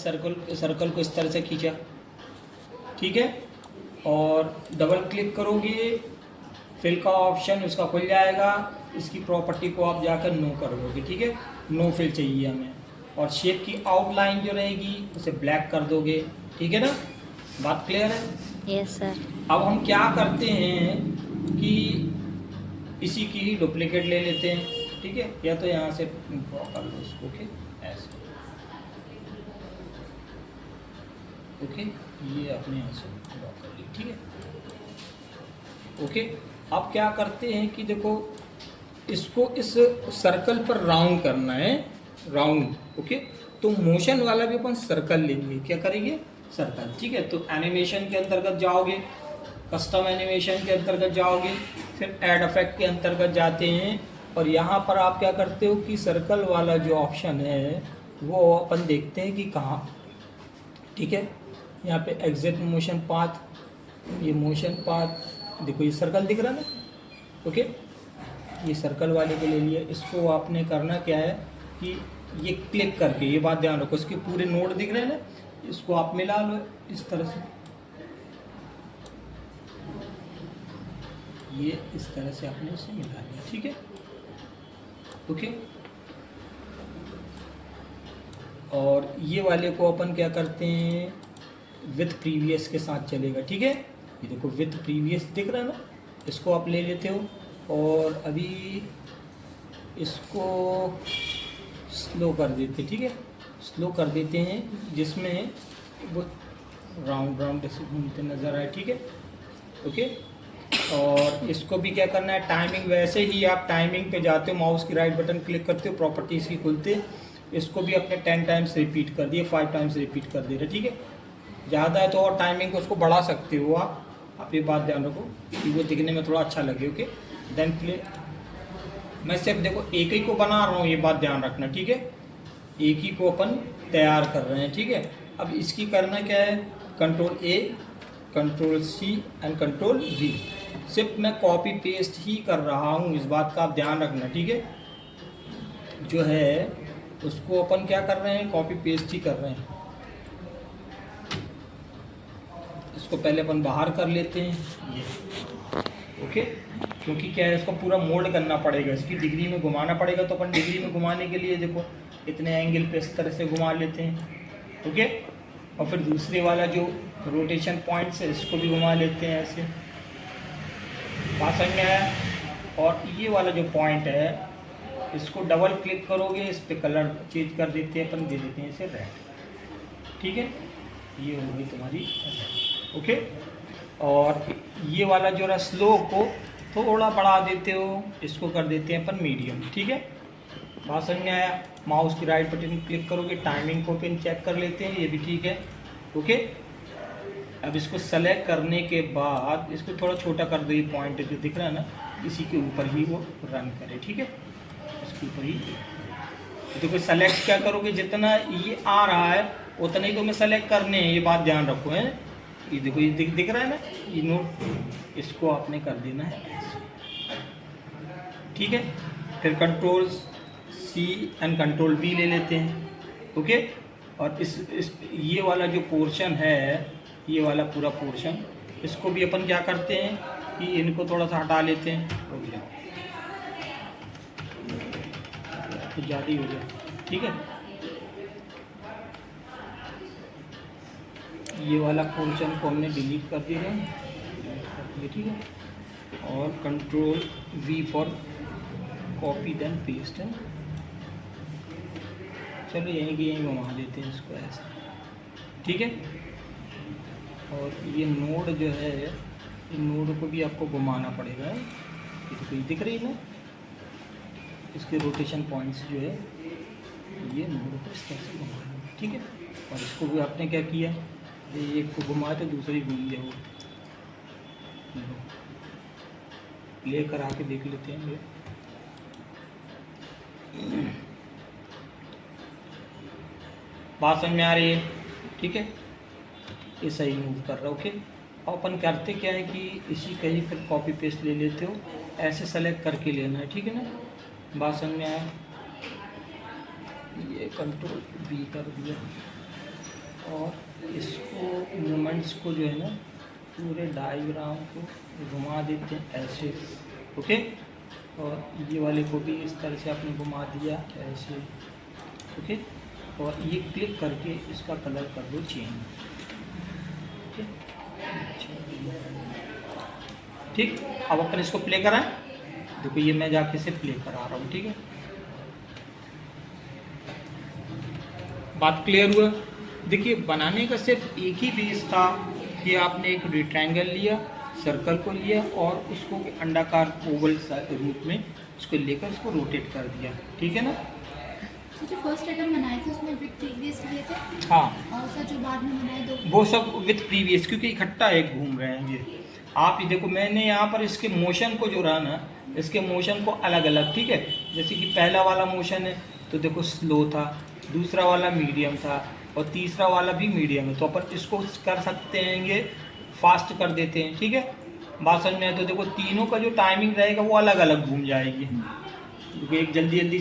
Circle को इस तरह से खींचा, ठीक है, और डबल क्लिक करोगे फिल का ऑप्शन उसका खुल जाएगा। इसकी प्रॉपर्टी को आप जाकर नो कर दोगे, ठीक है, नो फिल चाहिए हमें। और शेप की आउटलाइन जो रहेगी उसे ब्लैक कर दोगे, ठीक है ना, बात क्लियर है? Yes sir. अब हम क्या करते हैं कि इसी की ही डुप्लीकेट ले लेते हैं, ठीक है, या तो यहाँ से ड्रॉ कर लो इसको, ओके, ऐसे, ओके, ये अपने यहाँ से ड्रॉ कर ली, ठीक है, ओके। अब क्या करते हैं कि देखो इसको इस सर्कल पर राउंड करना है, राउंड, ओके, तो मोशन वाला भी अपन सर्कल लेंगे, क्या करेंगे, सर्कल, ठीक है। तो एनिमेशन के अंतर्गत जाओगे, कस्टम एनिमेशन के अंतर्गत जाओगे, फिर ऐड इफेक्ट के अंतर्गत जाते हैं, और यहाँ पर आप क्या करते हो कि सर्कल वाला जो ऑप्शन है वो अपन देखते हैं कि कहाँ, ठीक है। यहाँ पे एग्जिट मोशन पाथ, ये मोशन पाथ देखो, ये सर्कल दिख रहा है ना, ओके, ये सर्कल वाले को ले लिया। इसको आपने करना क्या है कि ये क्लिक करके, ये बात ध्यान रखो, इसके पूरे नोड दिख रहे हैं ना, इसको आप मिला लो इस तरह से, ये इस तरह से आपने इसे मिला लिया, ठीक है, ओके। और ये वाले को अपन क्या करते हैं, विथ प्रीवियस के साथ चलेगा, ठीक है। ये देखो विथ प्रीवियस दिख रहा है ना, इसको आप ले लेते हो, और अभी इसको स्लो कर देते, ठीक है, स्लो कर देते हैं, जिसमें वो राउंड राउंड ऐसे घूमते नज़र आए, ठीक है, ओके। और इसको भी क्या करना है, टाइमिंग, वैसे ही आप टाइमिंग पे जाते हो, माउस की राइट बटन क्लिक करते हो, प्रॉपर्टीज़ की खुलते, इसको भी अपने 10 टाइम्स रिपीट कर दिए, 5 टाइम्स रिपीट कर दे रहे, ठीक है। ज़्यादा है तो और टाइमिंग को उसको बढ़ा सकते हो आप ये बात ध्यान रखो कि वो दिखने में थोड़ा अच्छा लगे, ओके। देन प्ले, मैं सिर्फ देखो एक ही को बना रहा हूँ, ये बात ध्यान रखना, ठीक है, एक ही को अपन तैयार कर रहे हैं, ठीक है। अब इसकी करना क्या है, control A, control C and control V, सिर्फ मैं कॉपी पेस्ट ही कर रहा हूँ, इस बात का आप ध्यान रखना, ठीक है। जो है उसको अपन क्या कर रहे हैं, कॉपी पेस्ट ही कर रहे हैं। इसको पहले अपन बाहर कर लेते हैं, ये, ओके, क्योंकि क्या है, इसको पूरा मोल्ड करना पड़ेगा, इसकी डिग्री में घुमाना पड़ेगा, तो अपन डिग्री में घुमाने के लिए देखो इतने एंगल पे इस तरह से घुमा लेते हैं, ओके। और फिर दूसरे वाला जो रोटेशन पॉइंट्स है इसको भी घुमा लेते हैं ऐसे, बात समझ में आया। और ये वाला जो पॉइंट है इसको डबल क्लिक करोगे, इस पर कलर चेंज कर देते हैं अपन, दे देते हैं इसे रेड, ठीक है, ये हो गई तुम्हारी रेड, ओके। और ये वाला जो है स्लो को थोड़ा बढ़ा देते हो, इसको कर देते हैं अपन मीडियम, ठीक है, बात समझ में आया। माउस की राइट बटन क्लिक करोगे, टाइमिंग को पिन चेक कर लेते हैं, ये भी ठीक है, ओके। अब इसको सेलेक्ट करने के बाद इसको थोड़ा छोटा कर दो, ये पॉइंट जो दिख रहा है ना, इसी के ऊपर ही वो रन करे, ठीक है, इसके ऊपर ही देखो। सेलेक्ट क्या करोगे, जितना ये आ रहा है उतना ही तो मैं सेलेक्ट करने हैं, ये बात ध्यान रखो है। ये देखो, ये दिख रहा है ना, ये नोट, इसको आपने कर देना है ऐसे, ठीक है। फिर control C and control V ले लेते हैं, ओके। और इस ये वाला जो पोर्शन है, ये वाला पूरा पोर्शन, इसको भी अपन क्या करते हैं कि इनको थोड़ा सा हटा लेते हैं, हो गया, तो ज़्यादा ही हो गया, ठीक है। ये वाला पोर्शन को हमने डिलीट कर दिया है, ठीक है। और control V for copy then paste है, चलो यहीं की यहीं घुमा देते हैं इसको ऐसे, ठीक है। और ये नोड जो है, इन नोड को भी आपको घुमाना पड़ेगा, ये तो कोई दिख रही है ना, इसके रोटेशन पॉइंट्स जो है, ये नोड को इस तरह से घुमाना, ठीक है। और इसको भी आपने क्या किया, ये एक को घुमा तो दूसरी घूम गया, वो प्ले करा के देख लेते हैं ये, बात समझ में आ रही है, ठीक है, ये सही मूव कर रहा है, ओके। और अपन करते क्या है कि इसी का ही फिर कॉपी पेस्ट ले लेते हो, ऐसे सेलेक्ट करके लेना है, ठीक है ना, बात समझ में आया। ये कंट्रोल V कर दिया, और इसको मूवमेंट्स को जो है ना पूरे डायग्राम को घुमा देते हैं ऐसे, ओके। और ये वाले को भी इस तरह से आपने घुमा दिया ऐसे, ओके। और ये क्लिक करके इसका कलर कर दो चेंज, ठीक। अब अपन इसको प्ले कराएं, देखो ये मैं जाके से प्ले करा रहा हूँ, ठीक है। बात क्लियर हुआ। देखिए बनाने का सिर्फ एक ही बेस था कि आपने एक रेक्टेंगल लिया, सर्कल को लिया और उसको अंडाकार ओवल रूप में उसको लेकर उसको रोटेट कर दिया, ठीक है ना। जो फर्स्ट आइटम बनाए थे उसमें विद प्रीवियस लिए थे, हाँ, और सर जो बाद में बनाए दो वो सब विथ प्रीवियस, क्योंकि इकट्ठा एक घूम रहे हैं ये। आप ये देखो मैंने यहाँ पर इसके मोशन को जो रहा ना, इसके मोशन को अलग अलग, ठीक है। जैसे कि पहला वाला मोशन है तो देखो स्लो था, दूसरा वाला मीडियम था और तीसरा वाला भी मीडियम है। तो अपन इसको कर सकते हैं, ये फास्ट कर देते हैं, ठीक है। बात समझ में आए तो देखो तीनों का जो टाइमिंग रहेगा वो अलग अलग घूम जाएगी, क्योंकि एक जल्दी जल्दी